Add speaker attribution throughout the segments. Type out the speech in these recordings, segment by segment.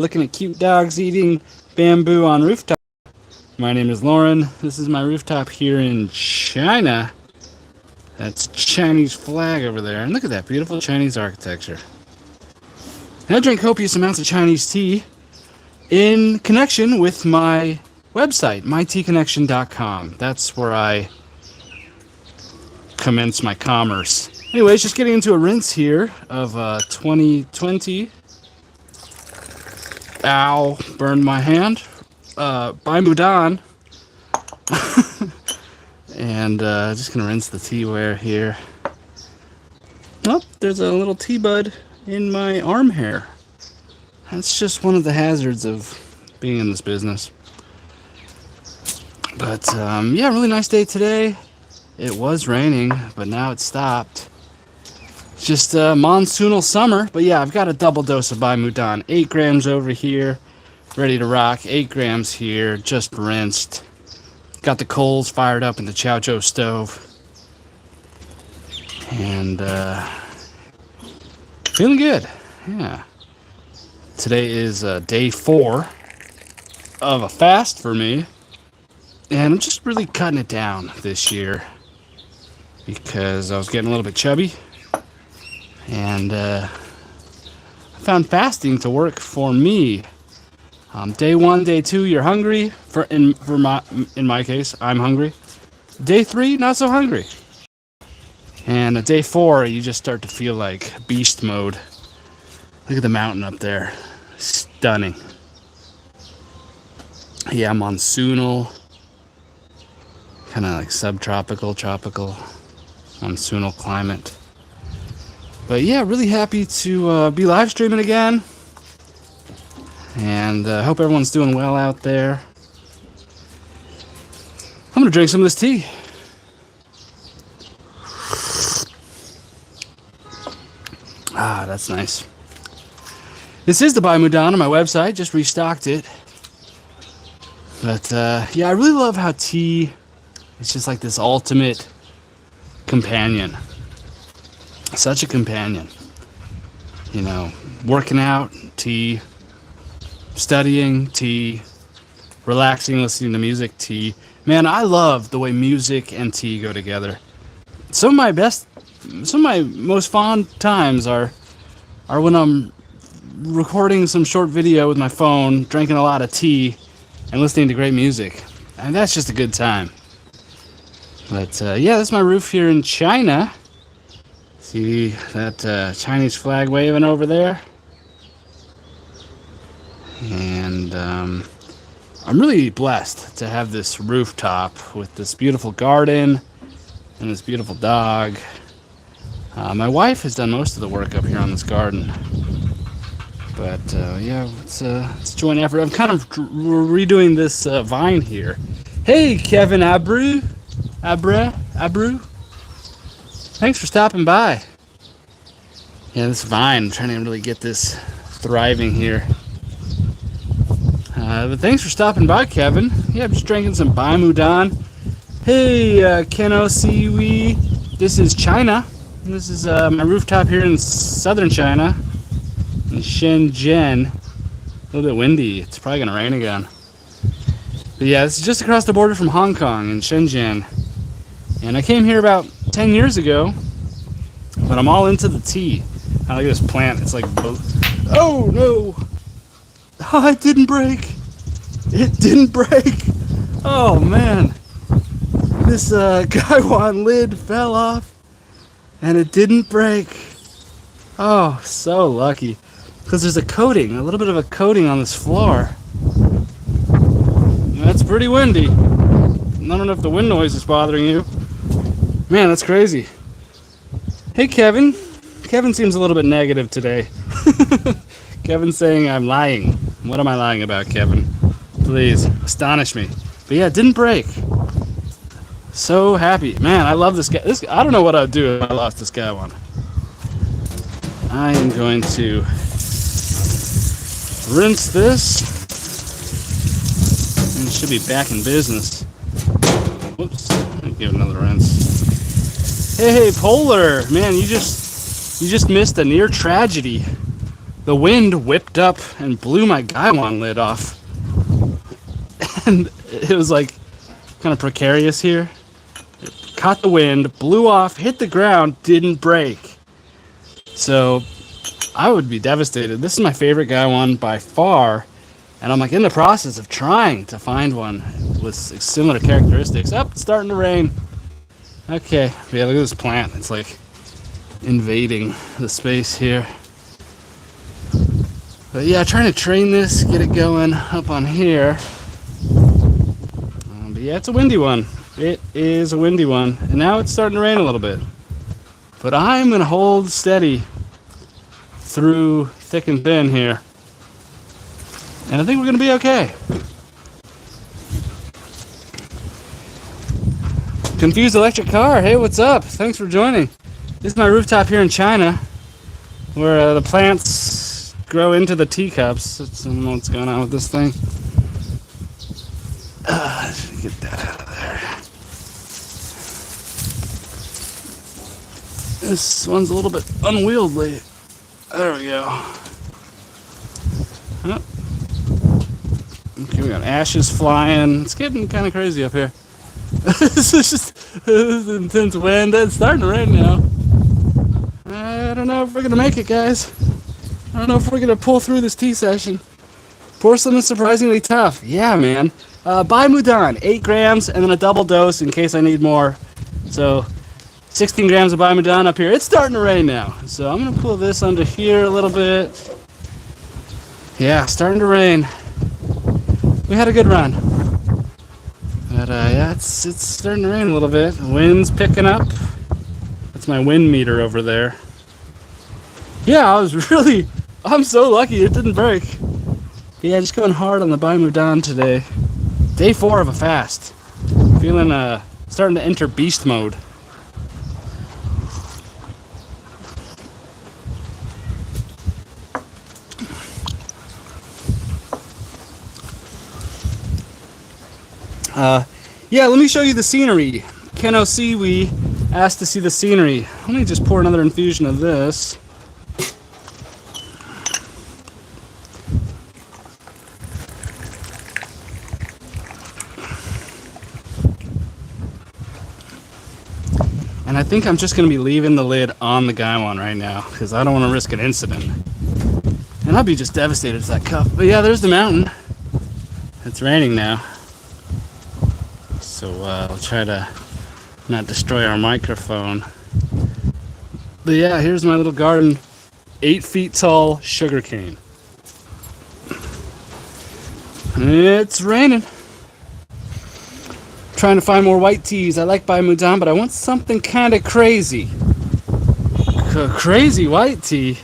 Speaker 1: Looking at cute dogs eating bamboo on rooftop. My name is Lauren. This is my rooftop here in China. That's Chinese flag over there. And look at that beautiful Chinese architecture. And I drink copious amounts of Chinese tea in connection with my website, myteaconnection.com. That's where I commence my commerce. Anyways, just getting into a rinse here of 2020. Ow, burned my hand. Bai Mudan. And just gonna rinse the teaware here. Oh, there's a little tea bud in my arm hair. That's just one of the hazards of being in this business. But yeah, really nice day today. It was raining, but now it stopped. It's just monsoonal summer. But yeah, I've got a double dose of Bai Mudan. 8 grams over here, ready to rock. 8 grams here, just rinsed. Got the coals fired up in the Chow Chow stove. And feeling good. Yeah. Today is day 4 of a fast for me. And I'm just really cutting it down this year because I was getting a little bit chubby. And I found fasting to work for me. Day 1, day 2, you're hungry. In my case, I'm hungry. Day 3, not so hungry. And at day 4, you just start to feel like beast mode. Look at the mountain up there. Stunning. Yeah, monsoonal. Kind of like subtropical, tropical, monsoonal climate. But yeah, really happy to be live streaming again. And hope everyone's doing well out there. I'm gonna drink some of this tea. Ah, that's nice. This is the Bai Mudan on my website. Just restocked it. But yeah, I really love how tea is just like this ultimate companion. Such a companion. You know, working out, tea. Studying, tea. Relaxing, listening to music, tea. Man, I love the way music and tea go together. Some of my most fond times are when I'm recording some short video with my phone, drinking a lot of tea, and listening to great music. And that's just a good time. But yeah, that's my roof here in China. See that Chinese flag waving over there? And I'm really blessed to have this rooftop with this beautiful garden and this beautiful dog. My wife has done most of the work up here on this garden. But yeah, it's a joint effort. I'm kind of redoing this vine here. Hey, Kevin Abru. Thanks for stopping by. Yeah, this vine, I'm trying to really get this thriving here. But thanks for stopping by, Kevin. Yeah, I'm just drinking some Bai Mudan. Hey, Keno Siwi. This is China. This is my rooftop here in southern China, in Shenzhen. A little bit windy. It's probably gonna rain again. But yeah, this is just across the border from Hong Kong in Shenzhen. And I came here about 10 years ago, but I'm all into the tea. I like this plant. It's like, oh no! Oh, it didn't break. It didn't break. Oh man, this Gaiwan lid fell off, and it didn't break. Oh, so lucky, because there's a coating, a little bit of a coating on this floor. That's pretty windy. I don't know if the wind noise is bothering you. Man, that's crazy. Hey, Kevin. Kevin seems a little bit negative today. Kevin's saying I'm lying. What am I lying about, Kevin? Please, astonish me. But yeah, it didn't break. So happy. Man, I love this guy. I don't know what I'd do if I lost this guy one. I am going to rinse this. And it should be back in business. Whoops. Let me give it another rinse. Hey, Polar. Man, you just missed a near tragedy. the wind whipped up and blew my Gaiwan lid off. And it was like kind of precarious here. It caught the wind, blew off, hit the ground, didn't break. So I would be devastated. This is my favorite Gaiwan by far. And I'm like in the process of trying to find one with similar characteristics. Oh, it's starting to rain. Okay, yeah, look at this plant. It's like invading the space here. But yeah, trying to train this, get it going up on here. But yeah, it's a windy one. It is a windy one. And now it's starting to rain a little bit. But I'm going to hold steady through thick and thin here. And I think we're going to be okay. Confused Electric Car, hey, what's up? Thanks for joining. This is my rooftop here in China, where the plants grow into the teacups. I don't know what's going on with this thing. Get that out of there. This one's a little bit unwieldy. There we go. Oh. Okay, we got ashes flying. It's getting kind of crazy up here. This is just this intense wind. It's starting to rain now. I don't know if we're gonna make it, guys. I don't know if we're gonna pull through this tea session. Porcelain is surprisingly tough. Yeah, man. Bai Mudan, 8 grams, and then a double dose in case I need more. So, 16 grams of Bai Mudan up here. It's starting to rain now. So I'm gonna pull this under here a little bit. Yeah, starting to rain. We had a good run. But yeah, it's starting to rain a little bit. The wind's picking up. That's my wind meter over there. Yeah, I'm so lucky it didn't break. Yeah, just going hard on the Bai Mudan today. Day 4 of a fast. Feeling starting to enter beast mode. Yeah, let me show you the scenery. Keno Siwi asked to see the scenery. Let me just pour another infusion of this. And I think I'm just going to be leaving the lid on the Gaiwan right now because I don't want to risk an incident. And I'll be just devastated if that cup. But yeah, there's the mountain. It's raining now. So I'll try to not destroy our microphone. But yeah, here's my little garden. 8 feet tall sugarcane. It's raining. Trying to find more white teas. I like Bai Mudan, but I want something kind of crazy. Crazy white tea.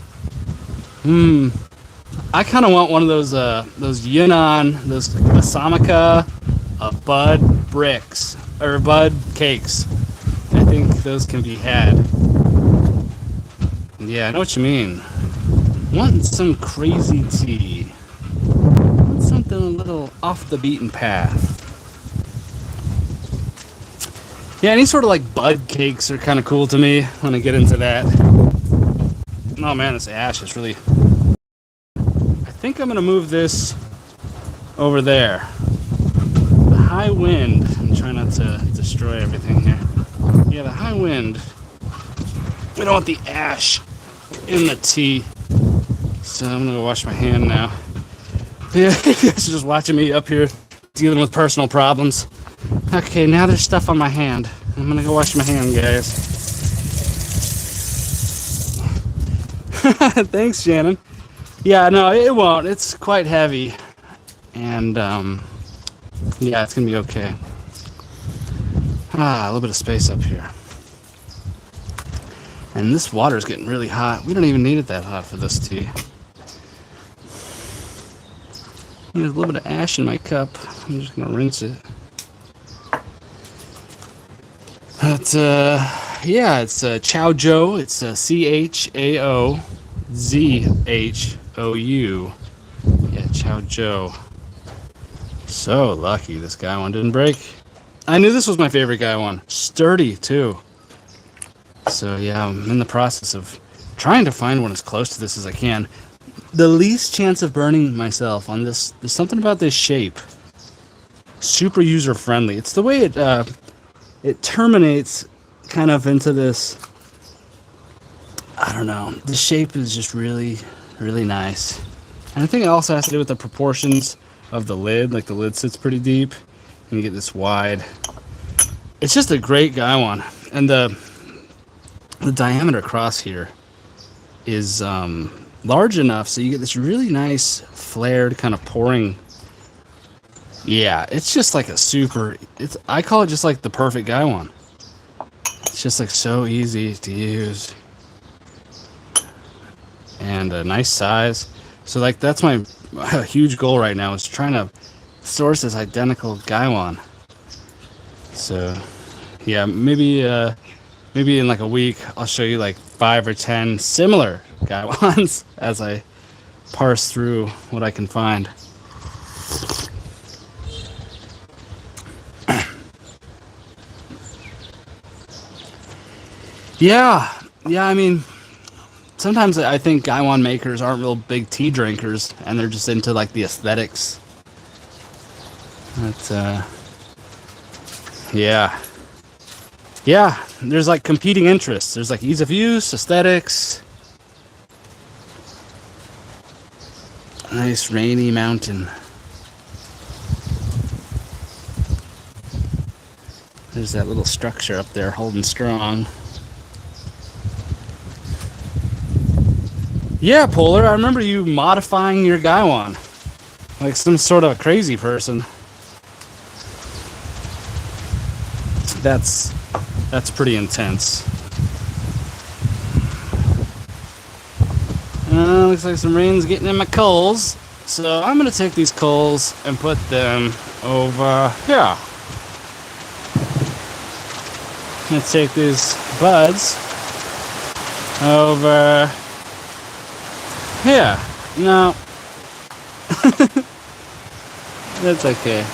Speaker 1: I kind of want one of those Yunnan, those Masamaka, Bud bricks or Bud cakes. I think those can be had. Yeah, I know what you mean. Want some crazy tea. Want something a little off the beaten path. Yeah, any sort of like bud cakes are kind of cool to me when I get into that. Oh man, this ash is really... I think I'm going to move this over there. The high wind, I'm trying not to destroy everything here. Yeah, the high wind. We don't want the ash in the tea. So I'm going to go wash my hand now. Yeah, you guys are just watching me up here dealing with personal problems. Okay, now there's stuff on my hand. I'm gonna go wash my hand, guys. Thanks, Shannon. Yeah, no, it won't. It's quite heavy. And, yeah, it's gonna be okay. A little bit of space up here. And this water's getting really hot. We don't even need it that hot for this tea. There's a little bit of ash in my cup. I'm just gonna rinse it. But, yeah, it's Chaozhou. It's Chaozhou. Yeah, Chaozhou. So lucky this Gaiwan didn't break. I knew this was my favorite Gaiwan. Sturdy, too. So, yeah, I'm in the process of trying to find one as close to this as I can. the least chance of burning myself on this. There's something about this shape. Super user friendly. It's the way it terminates kind of into this. I don't know. The shape is just really, really nice. And I think it also has to do with the proportions of the lid. Like the lid sits pretty deep, and you get this wide. It's just a great gaiwan, and the diameter across here is large enough so you get this really nice flared kind of pouring. Yeah, it's just like a super. I call it just like the perfect gaiwan. It's just like so easy to use. And a nice size. So like that's my huge goal right now, is trying to source this identical gaiwan. So yeah, maybe in like a week I'll show you like 5 or 10 similar gaiwans as I parse through what I can find. Yeah, I mean, sometimes I think gaiwan makers aren't real big tea drinkers, and they're just into like the aesthetics. But yeah, there's like competing interests. There's like ease of use, aesthetics. Nice rainy mountain. There's that little structure up there holding strong. Yeah, Polar, I remember you modifying your gaiwan like some sort of a crazy person. That's pretty intense. Looks like some rain's getting in my coals, so I'm gonna take these coals and put them over here. I'm gonna take these buds over here. No. That's okay.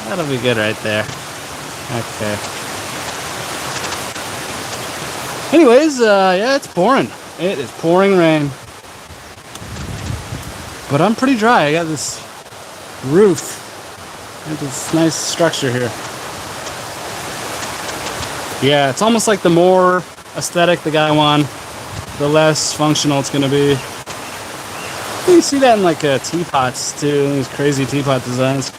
Speaker 1: That'll be good right there. Okay. Anyways, yeah, it's pouring. It is pouring rain. But I'm pretty dry. I got this roof. I got this nice structure here. Yeah, it's almost like the more aesthetic the gaiwan, the less functional it's gonna be. You see that in like teapots too, these crazy teapot designs.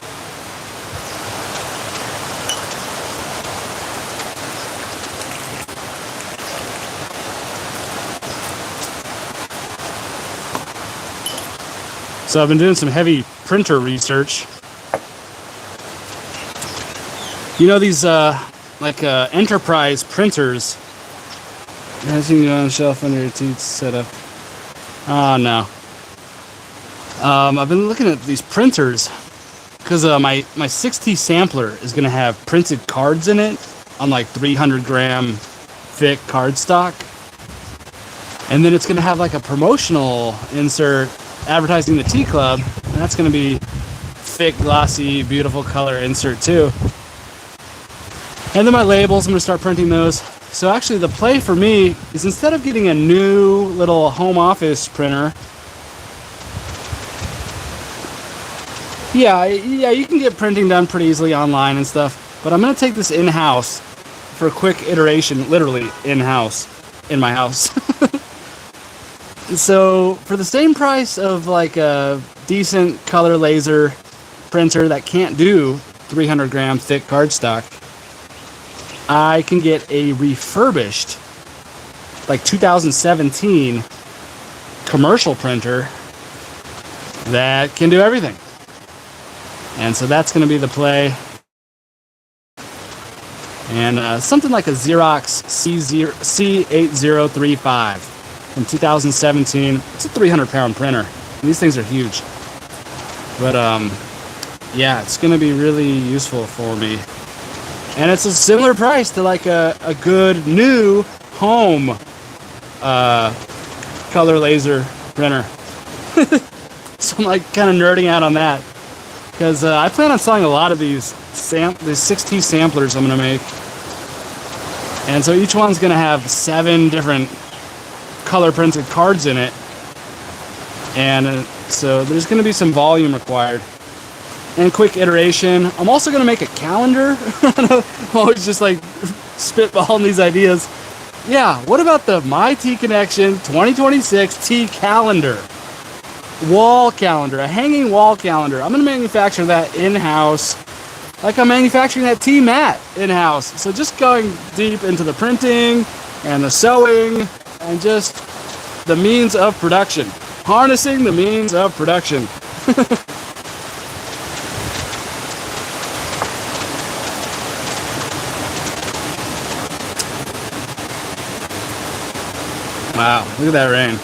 Speaker 1: So I've been doing some heavy printer research. You know these enterprise printers. As you can go on the shelf under your teeth setup. Oh no. I've been looking at these printers because my 6T sampler is going to have printed cards in it on like 300 gram thick cardstock. And then it's going to have like a promotional insert advertising the tea club, and that's going to be thick, glossy, beautiful color insert too. And then my labels, I'm going to start printing those. So actually the play for me is, instead of getting a new little home office printer, yeah, you can get printing done pretty easily online and stuff, but I'm going to take this in-house for a quick iteration, literally in-house, in my house. So for the same price of like a decent color laser printer that can't do 300 gram thick cardstock, I can get a refurbished like 2017 commercial printer that can do everything. And so that's going to be the play. And something like a Xerox C8035 from 2017. It's a 300-pound printer. And these things are huge. But yeah, it's going to be really useful for me. And it's a similar price to like a good new home color laser printer. So I'm like kind of nerding out on that, because I plan on selling a lot of these 6T samplers I'm going to make. And so each one's going to have 7 different color printed cards in it. And so there's going to be some volume required and quick iteration. I'm also going to make a calendar. I'm always just like spitballing these ideas. Yeah, what about the My Tea Connection 2026 tea calendar? Wall calendar, a hanging wall calendar. I'm going to manufacture that in-house, like I'm manufacturing that tea mat in-house. So just going deep into the printing and the sewing and just the means of production. Harnessing the means of production. Wow, look at that rain.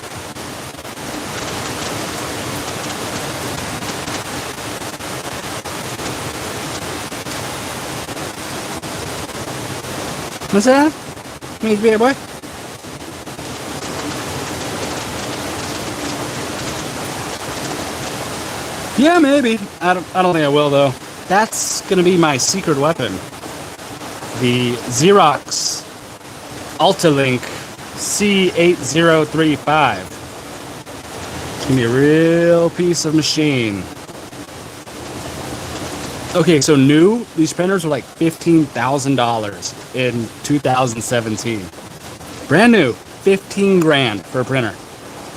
Speaker 1: What's that? Me, big boy? Yeah, maybe. I don't think I will though. That's gonna be my secret weapon. The Xerox Ultralink C8035. It's gonna be a real piece of machine. Okay, so new, these printers were like $15,000 in 2017. Brand new, 15 grand for a printer.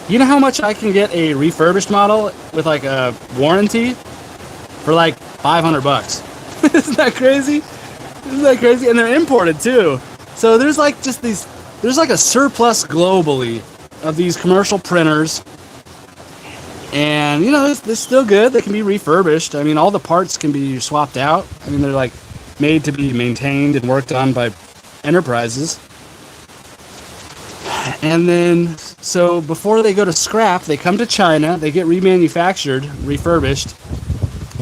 Speaker 1: You know how much I can get a refurbished model with like a warranty for like 500 bucks? Isn't that crazy? Isn't that crazy? And they're imported too. So there's like just these, there's like a surplus globally of these commercial printers. And you know, they're still good. They can be refurbished. I mean, all the parts can be swapped out. I mean, they're like made to be maintained and worked on by enterprises. And then, so before they go to scrap, they come to China, they get remanufactured, refurbished,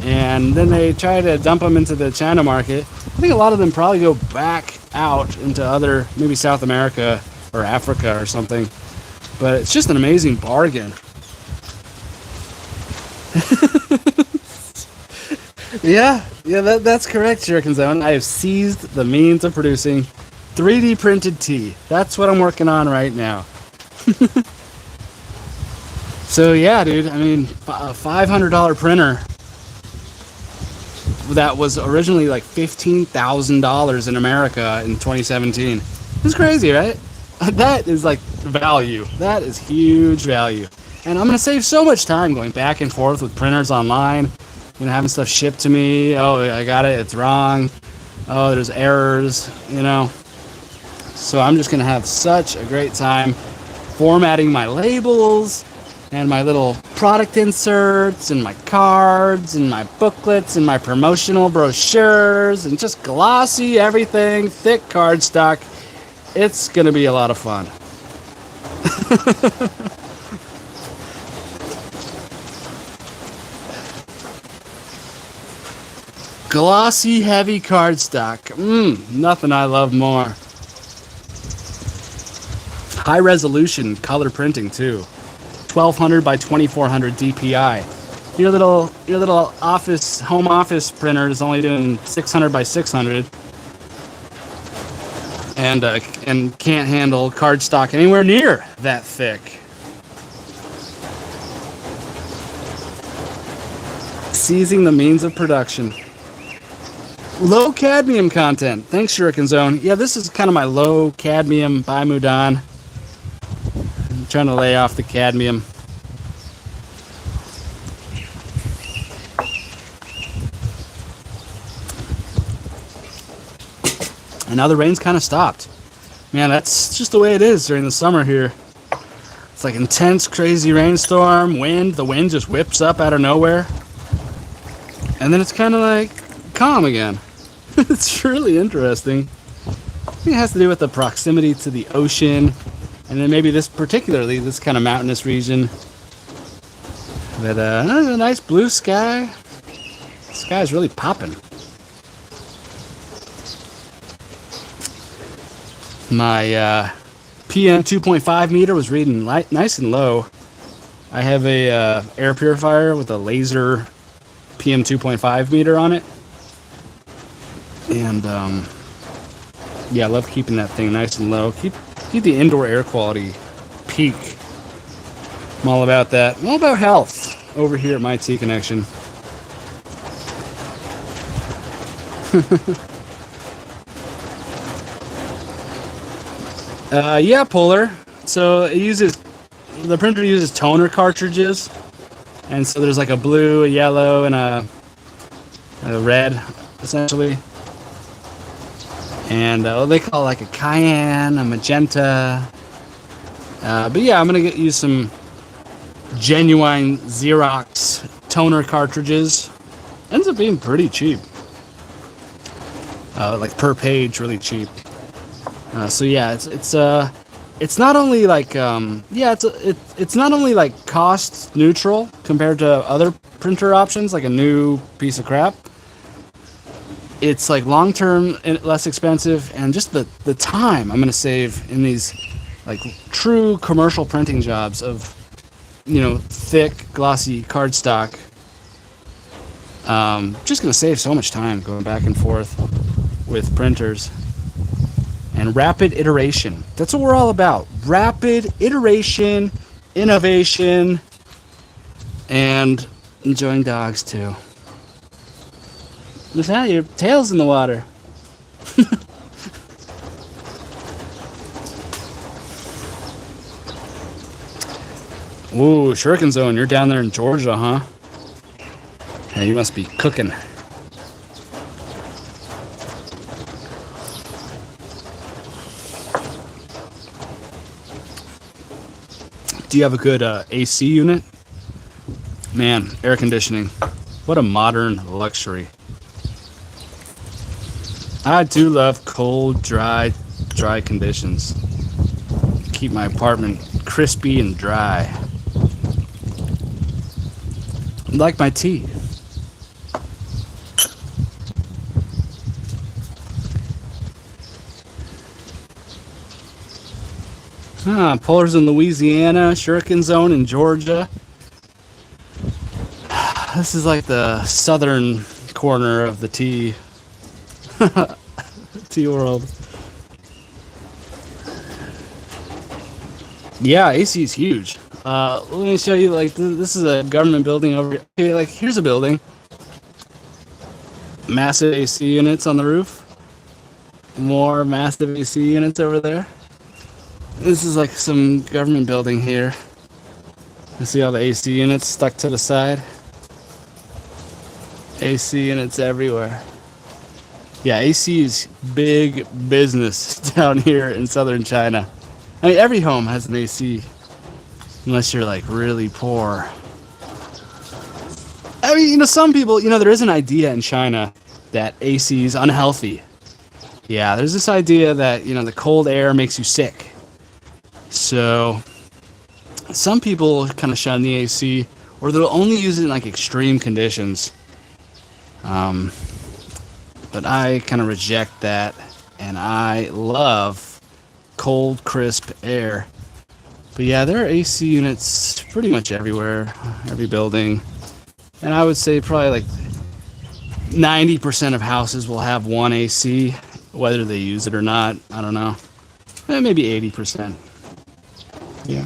Speaker 1: and then they try to dump them into the China market. I think a lot of them probably go back out into other, maybe South America or Africa or something. But it's just an amazing bargain. Yeah, that's correct, Shuriken Zone. I have seized the means of producing 3D printed tea. That's what I'm working on right now. So yeah, dude, I mean, a $500 printer that was originally like $15,000 in America in 2017. It's crazy, right? That is like value. That is huge value. And I'm gonna save so much time going back and forth with printers online, you know, having stuff shipped to me. Oh, I got it, it's wrong. Oh, there's errors, you know. So I'm just gonna have such a great time formatting my labels and my little product inserts and my cards and my booklets and my promotional brochures and just glossy everything, thick cardstock. It's gonna be a lot of fun. Glossy, heavy cardstock. Nothing I love more. High resolution color printing too. 1200 by 2400 DPI. Your little office, home office printer is only doing 600 by 600. And can't handle cardstock anywhere near that thick. Seizing the means of production. Low cadmium content. Thanks, Shuriken Zone. Yeah, this is kind of my low cadmium Bai Mudan. I'm trying to lay off the cadmium. And now the rain's kind of stopped. Man, that's just the way it is during the summer here. It's like intense, crazy rainstorm, wind. The wind just whips up out of nowhere. And then it's kind of like calm again. It's really interesting. I think it has to do with the proximity to the ocean. And then maybe this kind of mountainous region. But a nice blue sky. The sky's really popping. My PM 2.5 meter was reading nice and low. I have a air purifier with a laser PM 2.5 meter on it. And yeah, I love keeping that thing nice and low. Keep the indoor air quality peak. I'm all about that. I'm all about health over here at my Tea Connection. Yeah, Polar. So the printer uses toner cartridges, and so there's like a blue, a yellow, and a red, essentially. And what they call like a cayenne, a magenta. But yeah, I'm gonna use some genuine Xerox toner cartridges. Ends up being pretty cheap. Like per page, really cheap. So yeah, it's not only like it's not only like cost neutral compared to other printer options, like a new piece of crap. It's like long term less expensive, and just the time I'm gonna save in these like true commercial printing jobs of, you know, thick glossy cardstock. Just gonna save so much time going back and forth with printers. And rapid iteration. That's what we're all about. Rapid iteration, innovation, and enjoying dogs too. What's that? Your tail's in the water. Ooh, Shuriken Zone. You're down there in Georgia, huh? Yeah, you must be cooking. Do you have a good AC unit? Man, air conditioning. What a modern luxury. I do love cold, dry conditions. Keep my apartment crispy and dry. Like my tea. Polar's in Louisiana, Shuriken Zone in Georgia. This is like the southern corner of the tea world. Yeah, AC is huge. Let me show you, like, this is a government building over here. Okay, like, here's a building. Massive AC units on the roof. More massive AC units over there. This is like some government building here. You see all the AC units stuck to the side? AC units everywhere. Yeah, AC is big business down here in southern China. I mean, every home has an AC, unless you're like really poor. I mean, you know, some people, you know, there is an idea in China that AC is unhealthy. Yeah, there's this idea that, you know, the cold air makes you sick. So some people kind of shun the AC, or they'll only use it in like extreme conditions. But I kind of reject that, and I love cold, crisp air. But yeah, there are AC units pretty much everywhere, every building. And I would say probably like 90% of houses will have one AC, whether they use it or not. I don't know. Maybe 80%. Yeah.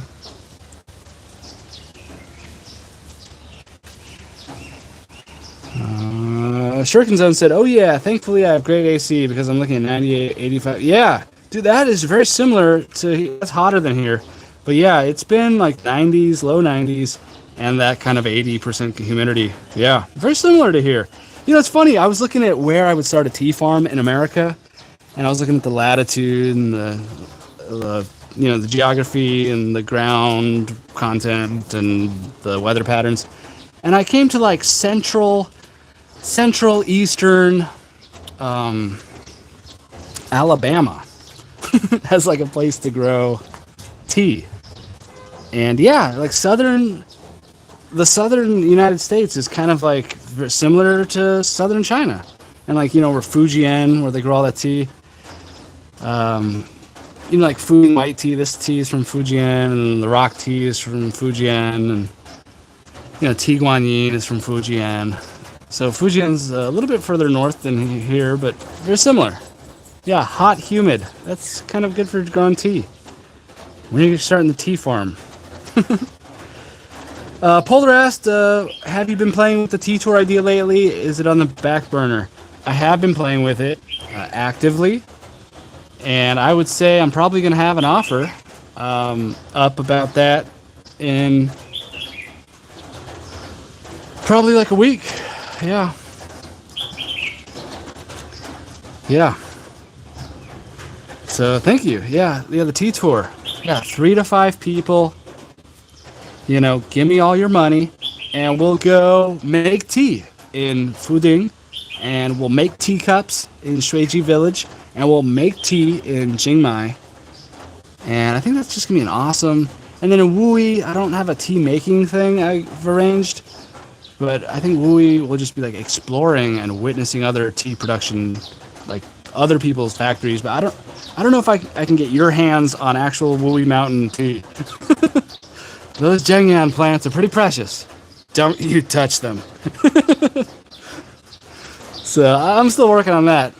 Speaker 1: Shuriken Zone said, "Oh yeah, thankfully I have great AC because I'm looking at 98, 85. Yeah, dude, that is very similar to, it's hotter than here. But yeah, it's been like 90s, low 90s, and that kind of 80% humidity. Yeah, very similar to here. You know, it's funny. I was looking at where I would start a tea farm in America, and I was looking at the latitude and the you know, the geography and the ground content and the weather patterns, and I came to like central eastern Alabama as like a place to grow tea. And yeah, like the southern United States is kind of like similar to southern China, and like, you know, where Fujian, where they grow all that tea. You know, like Fu white tea, this tea is from Fujian, and the rock tea is from Fujian, and, you know, tea guanyin is from Fujian. So Fujian's a little bit further north than here, but very similar. Yeah, hot, humid. That's kind of good for growing tea. When are you starting the tea farm? Polar asked, have you been playing with the T-Tour idea lately? Is it on the back burner? I have been playing with it actively, and I would say I'm probably going to have an offer up about that in probably like a week. Yeah. Yeah. So thank you. Yeah, the T-Tour. Yeah, 3 to 5 people. You know, give me all your money, and we'll go make tea in Fuding, and we'll make teacups in Shuiji Village, and we'll make tea in Jingmai. And I think that's just gonna be an awesome. And then in Wui, I don't have a tea making thing I've arranged, but I think Wui will just be like exploring and witnessing other tea production, like other people's factories. But I don't know if I can get your hands on actual Wui Mountain tea. Those Zhengyan plants are pretty precious. Don't you touch them. So I'm still working on that.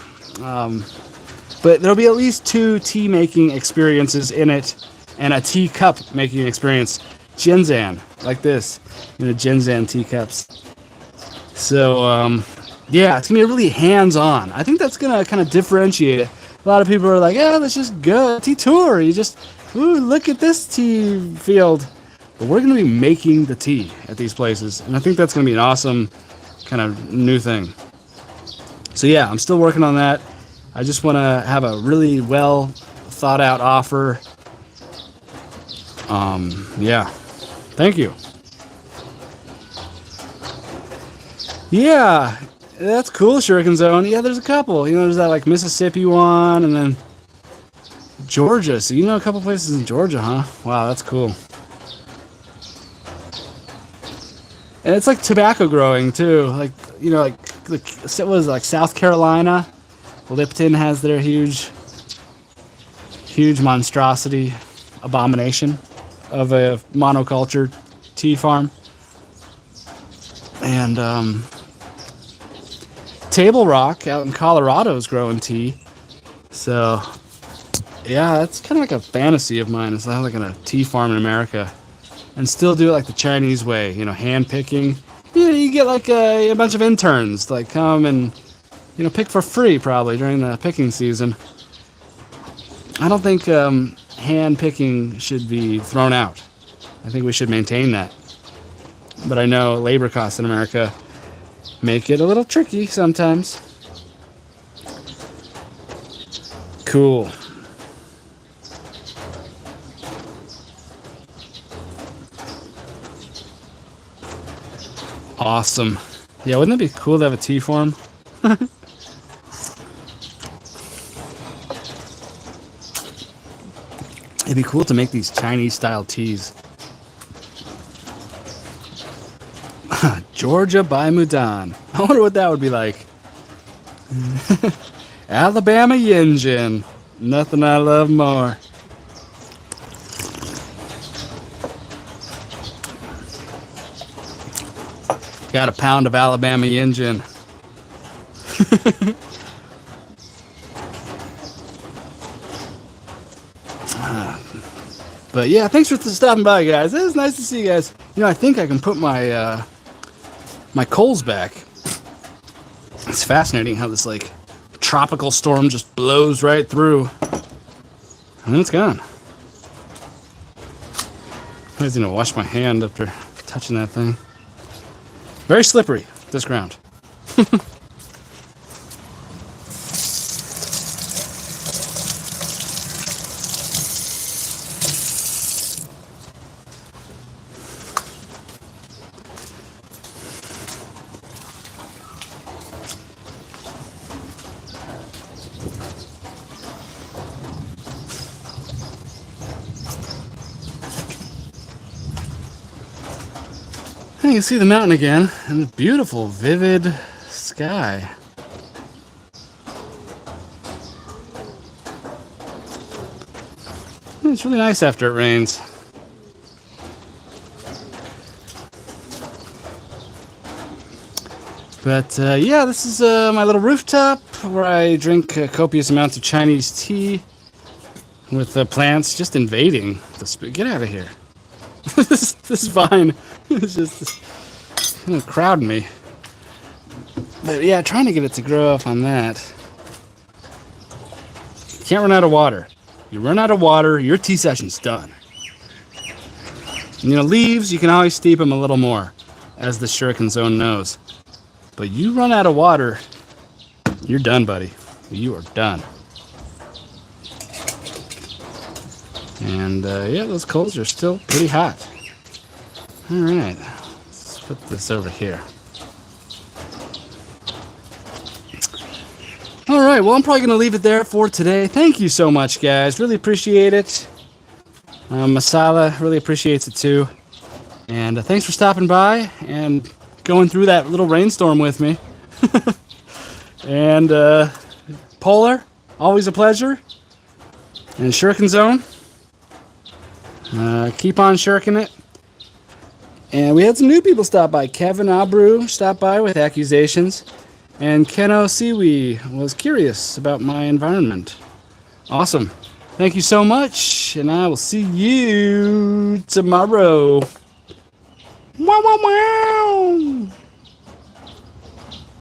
Speaker 1: But there'll be at least 2 tea making experiences in it, and a teacup making experience. Genzan, like this. Genzan teacups. So, yeah, it's going to be really hands-on. I think that's going to kind of differentiate it. A lot of people are like, yeah, let's just go tea tour. You just, ooh, look at this tea field. But we're going to be making the tea at these places. And I think that's going to be an awesome kind of new thing. So yeah, I'm still working on that. I just want to have a really well thought out offer. Yeah. Thank you. Yeah, that's cool, Shuriken Zone. Yeah, there's a couple. There's that like Mississippi one, and then Georgia. So a couple places in Georgia, huh? Wow, that's cool. And it's like tobacco growing too. Like it was like South Carolina. Lipton has their huge monstrosity abomination of a monoculture tea farm. And Table Rock out in Colorado is growing tea. So yeah, that's kind of like a fantasy of mine, is to have like a tea farm in America. And still do it like the Chinese way, hand picking. You get like a bunch of interns like come and pick for free probably during the picking season. I don't think hand picking should be thrown out. I think we should maintain that. But I know labor costs in America make it a little tricky sometimes. Cool. Awesome. Yeah, wouldn't it be cool to have a tea farm? It'd be cool to make these Chinese style teas. Georgia Bai Mudan. I wonder what that would be like. Alabama Yin Gin. Nothing I love more. Got a pound of Alabama Yin Gin. But yeah, thanks for stopping by, guys. It was nice to see you guys. I think I can put my my coals back. It's fascinating how this like tropical storm just blows right through, and then it's gone. I was gonna wash my hand after touching that thing. Very slippery, this ground. You can see the mountain again and the beautiful, vivid sky. It's really nice after it rains. But yeah, this is my little rooftop where I drink copious amounts of Chinese tea with the plants just invading the get out of here. this vine is just crowding me. But yeah, trying to get it to grow up on that. Can't run out of water. You run out of water, your tea session's done. You know, leaves, you can always steep them a little more, as the shuriken zone knows. But you run out of water, you're done, buddy. You are done. And yeah, those coals are still pretty hot. All right, let's put this over here. All right, well, I'm probably going to leave it there for today. Thank you so much, guys. Really appreciate it. Masala really appreciates it too. And thanks for stopping by and going through that little rainstorm with me. And Polar, always a pleasure. And Shuriken Zone, keep on shuriken it. And we had some new people stop by. Kevin Abru stopped by with accusations. And Keno Siwi was curious about my environment. Awesome. Thank you so much, and I will see you tomorrow. Wow, wow, wow.